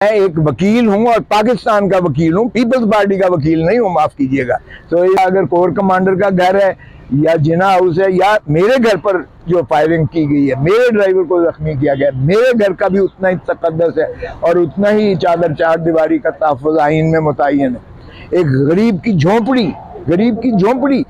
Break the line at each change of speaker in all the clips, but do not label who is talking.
میں ایک وکیل ہوں اور پاکستان کا وکیل ہوں، پیپلز پارٹی کا وکیل نہیں ہوں، معاف کیجئے گا۔ تو اگر کور کمانڈر کا گھر ہے یا جنا ہاؤس ہے یا میرے گھر پر جو فائرنگ کی گئی ہے، میرے ڈرائیور کو زخمی کیا گیا، میرے گھر کا بھی اتنا ہی تقدس ہے اور اتنا ہی چادر چار دیواری کا تحفظ آئین میں متعین ہے۔ ایک غریب کی جھونپڑی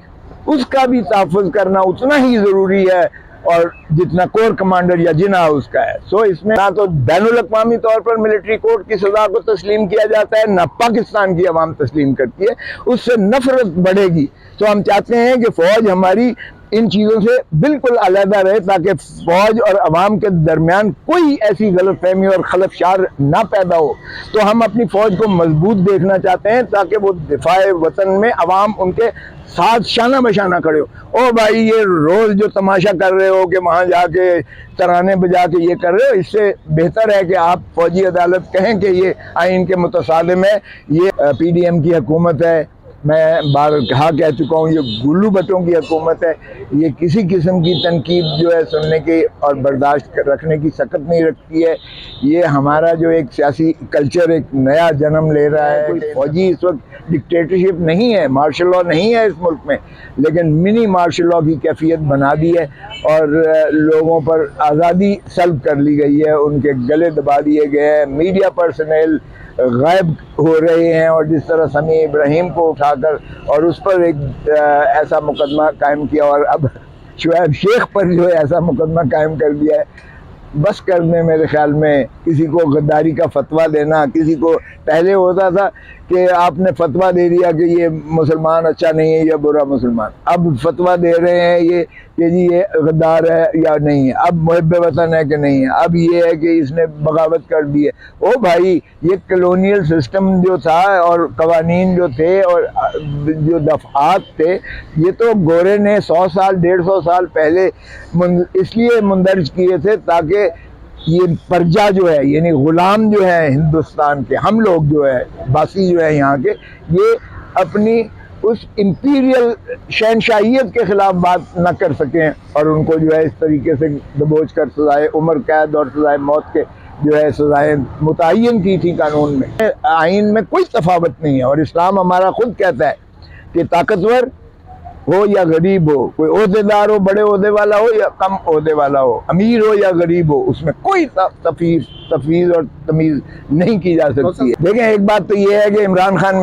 اس کا بھی تحفظ کرنا اتنا ہی ضروری ہے اور جتنا کور کمانڈر یا جنا ہاؤس کا ہے۔ سو اس میں نہ تو بین الاقوامی طور پر ملٹری کورٹ کی سزا کو تسلیم کیا جاتا ہے، نہ پاکستان کی عوام تسلیم کرتی ہے، اس سے نفرت بڑھے گی۔ تو ہم چاہتے ہیں کہ فوج ہماری ان چیزوں سے بالکل علیحدہ رہے تاکہ فوج اور عوام کے درمیان کوئی ایسی غلط فہمی اور خلفشار نہ پیدا ہو۔ تو ہم اپنی فوج کو مضبوط دیکھنا چاہتے ہیں تاکہ وہ دفاع وطن میں عوام ان کے ساتھ شانہ بشانہ کھڑے ہو۔ او بھائی، یہ روز جو تماشا کر رہے ہو کہ وہاں جا کے ترانے بجا کے یہ کر رہے ہو، اس سے بہتر ہے کہ آپ فوجی عدالت کہیں کہ یہ آئین کے متصادم ہے، یہ پی ڈی ایم کی حکومت ہے، میں بار کہا کہہ چکا ہوں، یہ گلو بٹوں کی حکومت ہے، یہ کسی قسم کی تنقید جو ہے سننے کی اور برداشت رکھنے کی سکت نہیں رکھتی ہے۔ یہ ہمارا جو ایک سیاسی کلچر ایک نیا جنم لے رہا ہے۔ فوجی اس وقت ڈکٹیٹرشپ نہیں ہے، مارشل لاء نہیں ہے اس ملک میں، لیکن منی مارشل لاء کی کیفیت بنا دی ہے اور لوگوں پر آزادی سلب کر لی گئی ہے، ان کے گلے دبا دیے گئے ہیں، میڈیا پرسنل غائب ہو رہے ہیں، اور جس طرح سمیع ابراہیم کو اٹھا کر اور اس پر ایک ایسا مقدمہ قائم کیا اور اب شعیب شیخ پر جو ایسا مقدمہ قائم کر دیا ہے، بس کرنے میرے خیال میں کسی کو غداری کا فتویٰ دینا، کسی کو پہلے ہوتا تھا کہ آپ نے فتویٰ دے دیا کہ یہ مسلمان اچھا نہیں ہے یا برا مسلمان، اب فتویٰ دے رہے ہیں یہ کہ جی یہ غدار ہے یا نہیں ہے، اب محب وطن ہے کہ نہیں ہے، اب یہ ہے کہ اس نے بغاوت کر دی ہے۔ او بھائی، یہ کلونیل سسٹم جو تھا اور قوانین جو تھے اور جو دفعات تھے، یہ تو گورے نے 100 سال 150 سال پہلے اس لیے مندرج کیے تھے تاکہ یہ پرجا جو ہے، یعنی غلام جو ہے ہندوستان کے، ہم لوگ جو ہے باسی جو ہے یہاں کے، یہ اپنی اس امپیریل شہنشاہیت کے خلاف بات نہ کر سکیں اور ان کو جو ہے اس طریقے سے دبوچ کر سزائے عمر قید اور سزائے موت کے جو ہے سزائیں متعین کی تھی قانون میں۔ آئین میں کوئی تفاوت نہیں ہے اور اسلام ہمارا خود کہتا ہے کہ طاقتور ہو یا غریب ہو، کوئی عہدے دار ہو، بڑے عہدے والا ہو یا کم عہدے والا ہو، امیر ہو یا غریب ہو، اس میں کوئی تفویض اور تمیز نہیں کی جا سکتی ہے۔ دیکھیں، ایک بات تو یہ ہے کہ عمران خان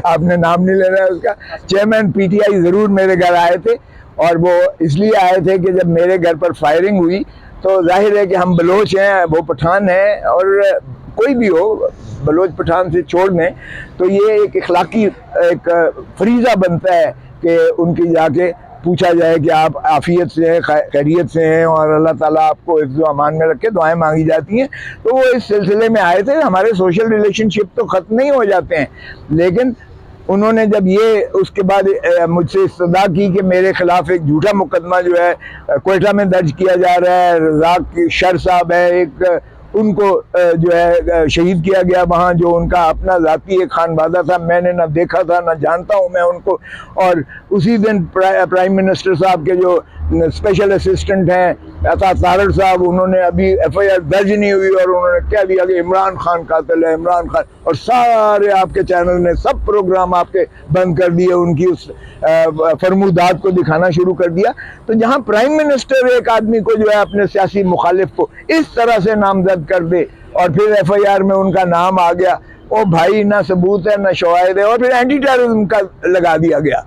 آپ نے نام نہیں لینا ہے اس کا، چیئرمین پی ٹی آئی ضرور میرے گھر آئے تھے، اور وہ اس لیے آئے تھے کہ جب میرے گھر پر فائرنگ ہوئی تو ظاہر ہے کہ ہم بلوچ ہیں، وہ پٹھان ہیں، اور کوئی بھی ہو بلوچ پٹھان سے چھوڑ دیں تو یہ ایک اخلاقی ایک فریضہ بنتا ہے کہ ان کی جا کے پوچھا جائے کہ آپ عافیت سے ہیں، خیریت سے ہیں، اور اللہ تعالیٰ آپ کو حفظ و امان میں رکھے، دعائیں مانگی جاتی ہیں۔ تو وہ اس سلسلے میں آئے تھے۔ ہمارے سوشل ریلیشن شپ تو ختم نہیں ہو جاتے ہیں، لیکن انہوں نے جب یہ اس کے بعد مجھ سے استدعا کی کہ میرے خلاف ایک جھوٹا مقدمہ جو ہے کوئٹہ میں درج کیا جا رہا ہے، رزاق شر صاحب ہے ایک، ان کو جو ہے شہید کیا گیا وہاں، جو ان کا اپنا ذاتی ایک خانوادہ تھا، میں نے نہ دیکھا تھا نہ جانتا ہوں میں ان کو، اور اسی دن پرائم منسٹر صاحب کے جو اسپیشل اسسٹنٹ ہیں عطا طارڑ صاحب، انہوں نے ابھی ایف آئی آر درج نہیں ہوئی اور انہوں نے کہہ دیا کہ عمران خان قاتل ہے، عمران خان، اور سارے آپ کے چینل نے سب پروگرام آپ کے بند کر دیے، ان کی اس فرمودات کو دکھانا شروع کر دیا۔ تو جہاں پرائم منسٹر ایک آدمی کو جو ہے اپنے سیاسی مخالف کو اس طرح سے نامزد کر دے اور پھر ایف آئی آر میں ان کا نام آ گیا، او بھائی، نہ ثبوت ہے نہ شواہد ہے، اور پھر اینٹی ٹیررزم کا لگا دیا گیا۔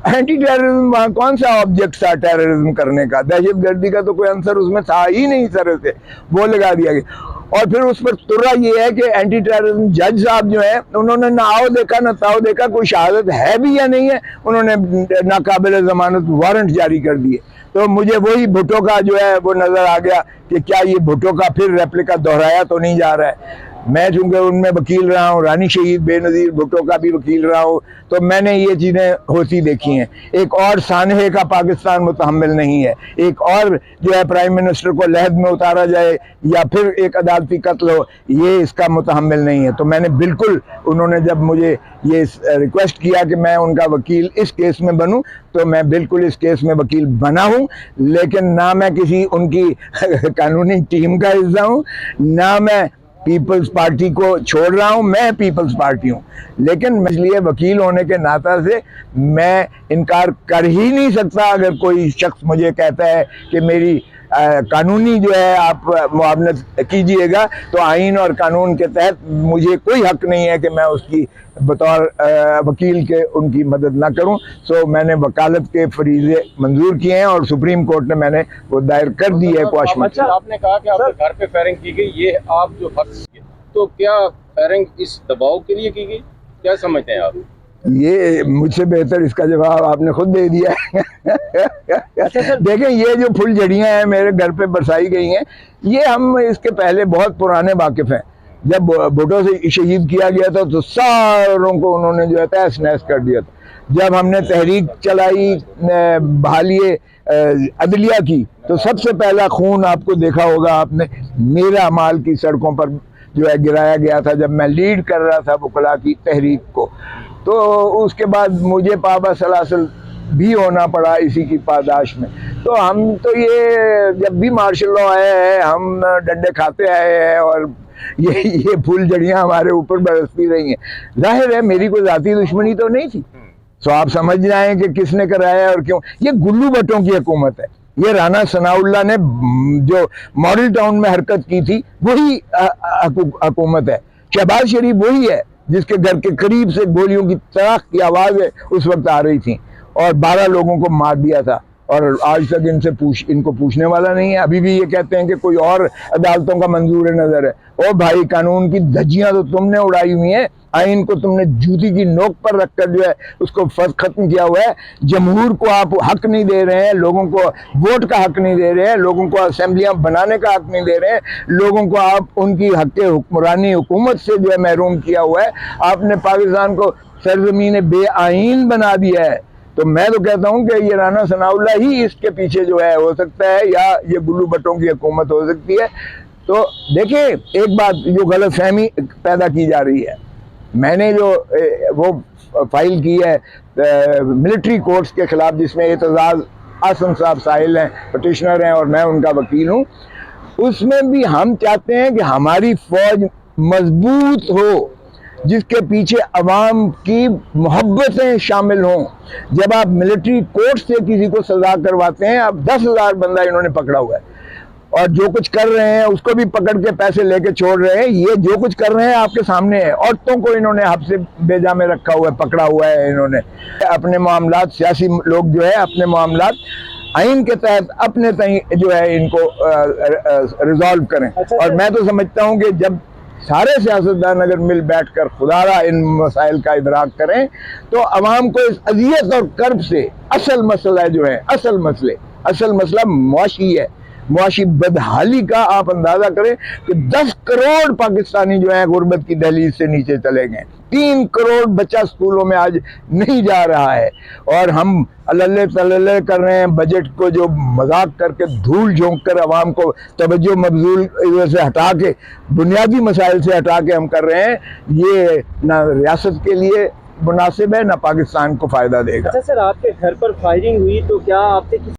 اینٹی ٹیررزم وہاں کون سا آبجیکٹ تھا ٹیررزم کرنے کا؟ دہشت گردی کا تو کوئی عنصر اس میں تھا ہی نہیں طرح سے، وہ لگا دیا گیا۔ اور پھر اس پر ترا یہ ہے کہ اینٹی ٹیررزم جج صاحب جو ہیں، انہوں نے نہ آؤ دیکھا نہ تاؤ دیکھا، کوئی شہادت ہے بھی یا نہیں ہے، انہوں نے ناقابل ضمانت وارنٹ جاری کر دیے۔ تو مجھے وہی بھٹو کا جو ہے وہ نظر آ گیا کہ کیا یہ بھٹو کا پھر ریپلیکا دہرایا تو نہیں جا رہا ہے۔ میں چونکہ ان میں وکیل رہا ہوں، رانی شہید بے نظیر بھٹو کا بھی وکیل رہا ہوں، تو میں نے یہ چیزیں ہوتی دیکھی ہیں۔ ایک اور سانحے کا پاکستان متحمل نہیں ہے، ایک اور جو ہے پرائم منسٹر کو لحد میں اتارا جائے یا پھر ایک عدالتی قتل ہو، یہ اس کا متحمل نہیں ہے۔ تو میں نے بالکل، انہوں نے جب مجھے یہ ریکویسٹ کیا کہ میں ان کا وکیل اس کیس میں بنوں، تو میں بالکل اس کیس میں وکیل بنا ہوں، لیکن نہ میں کسی ان کی قانونی ٹیم کا حصہ ہوں، نہ میں پیپلز پارٹی کو چھوڑ رہا ہوں، میں پیپلز پارٹی ہوں، لیکن اس لیے وکیل ہونے کے ناطے سے میں انکار کر ہی نہیں سکتا۔ اگر کوئی شخص مجھے کہتا ہے کہ میری قانونی جو ہے آپ معاونت کیجئے گا، تو آئین اور قانون کے تحت مجھے کوئی حق نہیں ہے کہ میں اس کی بطور وکیل کے ان کی مدد نہ کروں۔ سو میں نے وکالت کے فریضے منظور کیے ہیں اور سپریم کورٹ نے میں نے وہ دائر کر دی ہے کوشش۔
اچھا، آپ نے کہا کہ آپ کے گھر پہ فائرنگ کی گئی، یہ آپ جو حق، تو کیا فائرنگ اس دباؤ کے لیے کی گئی، کیا سمجھتے ہیں آپ؟
یہ مجھ سے بہتر اس کا جواب آپ نے خود دے دیا ہے۔ دیکھیں، یہ جو پھول جھڑیاں ہیں میرے گھر پہ برسائی گئی ہیں، یہ ہم اس کے پہلے بہت پرانے واقف ہیں۔ جب بھٹو سے شہید کیا گیا تھا تو ساروں کو انہوں نے جو ہے تہس نہس کر دیا تھا۔ جب ہم نے تحریک چلائی بحالی عدلیہ کی، تو سب سے پہلا خون آپ کو دیکھا ہوگا آپ نے، میرا مال کی سڑکوں پر جو ہے گرایا گیا تھا، جب میں لیڈ کر رہا تھا وکلا کی تحریک کو۔ تو اس کے بعد مجھے پابا سلاسل بھی ہونا پڑا اسی کی پاداش میں۔ تو ہم تو یہ جب بھی مارشل لا آیا ہے، ہم ڈنڈے کھاتے آئے ہیں، اور یہ پھول جڑیاں ہمارے اوپر برستی رہی ہیں۔ ظاہر ہے میری کوئی ذاتی دشمنی تو نہیں تھی، تو آپ سمجھ جائیں کہ کس نے کرایا اور کیوں۔ یہ گلو بٹوں کی حکومت ہے، یہ رانا ثناء اللہ نے جو ماڈل ٹاؤن میں حرکت کی تھی وہی حکومت ہے۔ شہباز شریف وہی ہے جس کے گھر کے قریب سے گولیوں کی تڑاک کی آوازیں اس وقت آ رہی تھیں، اور 12 لوگوں کو مار دیا تھا، اور آج تک ان کو پوچھنے والا نہیں ہے۔ ابھی بھی یہ کہتے ہیں کہ کوئی اور عدالتوں کا منظور نظر ہے۔ او بھائی، قانون کی دھجیاں تو تم نے اڑائی ہوئی ہیں، آئین کو تم نے جوتی کی نوک پر رکھ کر جو ہے اس کو ختم کیا ہوا ہے۔ جمہور کو آپ حق نہیں دے رہے ہیں، لوگوں کو ووٹ کا حق نہیں دے رہے ہیں، لوگوں کو اسمبلیاں بنانے کا حق نہیں دے رہے ہیں، لوگوں کو آپ ان کی حق حکمرانی حکومت سے جو ہے محروم کیا ہوا ہے۔ آپ نے پاکستان کو سرزمین بے آئین بنا دیا ہے۔ تو میں تو کہتا ہوں کہ یہ رانا ثناء اللہ ہی اس کے پیچھے جو ہے ہو سکتا ہے، یا یہ گلو بٹوں کی حکومت ہو سکتی ہے۔ تو دیکھیں، ایک بات جو غلط فہمی پیدا کی جا رہی ہے، میں نے جو وہ فائل کی ہے ملٹری کورٹس کے خلاف، جس میں اعتزاز آسن صاحب سائل ہیں، پٹیشنر ہیں، اور میں ان کا وکیل ہوں، اس میں بھی ہم چاہتے ہیں کہ ہماری فوج مضبوط ہو، جس کے پیچھے عوام کی محبتیں شامل ہوں۔ جب آپ ملٹری کورٹ سے کسی کو سزا کرواتے ہیں، آپ 10,000 بندہ انہوں نے پکڑا ہوا ہے، اور جو کچھ کر رہے ہیں اس کو بھی پکڑ کے پیسے لے کے چھوڑ رہے ہیں۔ یہ جو کچھ کر رہے ہیں آپ کے سامنے ہے۔ عورتوں کو انہوں نے حبس بیجا میں رکھا ہوا ہے، پکڑا ہوا ہے انہوں نے۔ اپنے معاملات، سیاسی لوگ جو ہے اپنے معاملات آئین کے تحت اپنے تئیں جو ہے ان کو ریزالو کریں۔ اور میں تو سمجھتا ہوں کہ جب سارے سیاستدان اگر مل بیٹھ کر خدا را ان مسائل کا ادراک کریں، تو عوام کو اس اذیت اور کرب سے، اصل مسئلہ جو ہے، اصل مسئلہ معاشی ہے، معاشی بدحالی کا آپ اندازہ کریں کہ 10 کروڑ پاکستانی جو ہیں غربت کی دہلیز سے نیچے چلے گئے۔ 3 کروڑ بچہ اسکولوں میں آج نہیں جا رہا ہے، اور ہم اللہ تللے کر رہے ہیں بجٹ کو، جو مذاق کر کے دھول جھونک کر عوام کو توجہ مبذول سے ہٹا کے، بنیادی مسائل سے ہٹا کے ہم کر رہے ہیں۔ یہ نہ ریاست کے لیے مناسب ہے، نہ پاکستان کو فائدہ دے گا۔
اچھا سر، آپ کے گھر پر فائرنگ ہوئی تو کیا آپ سے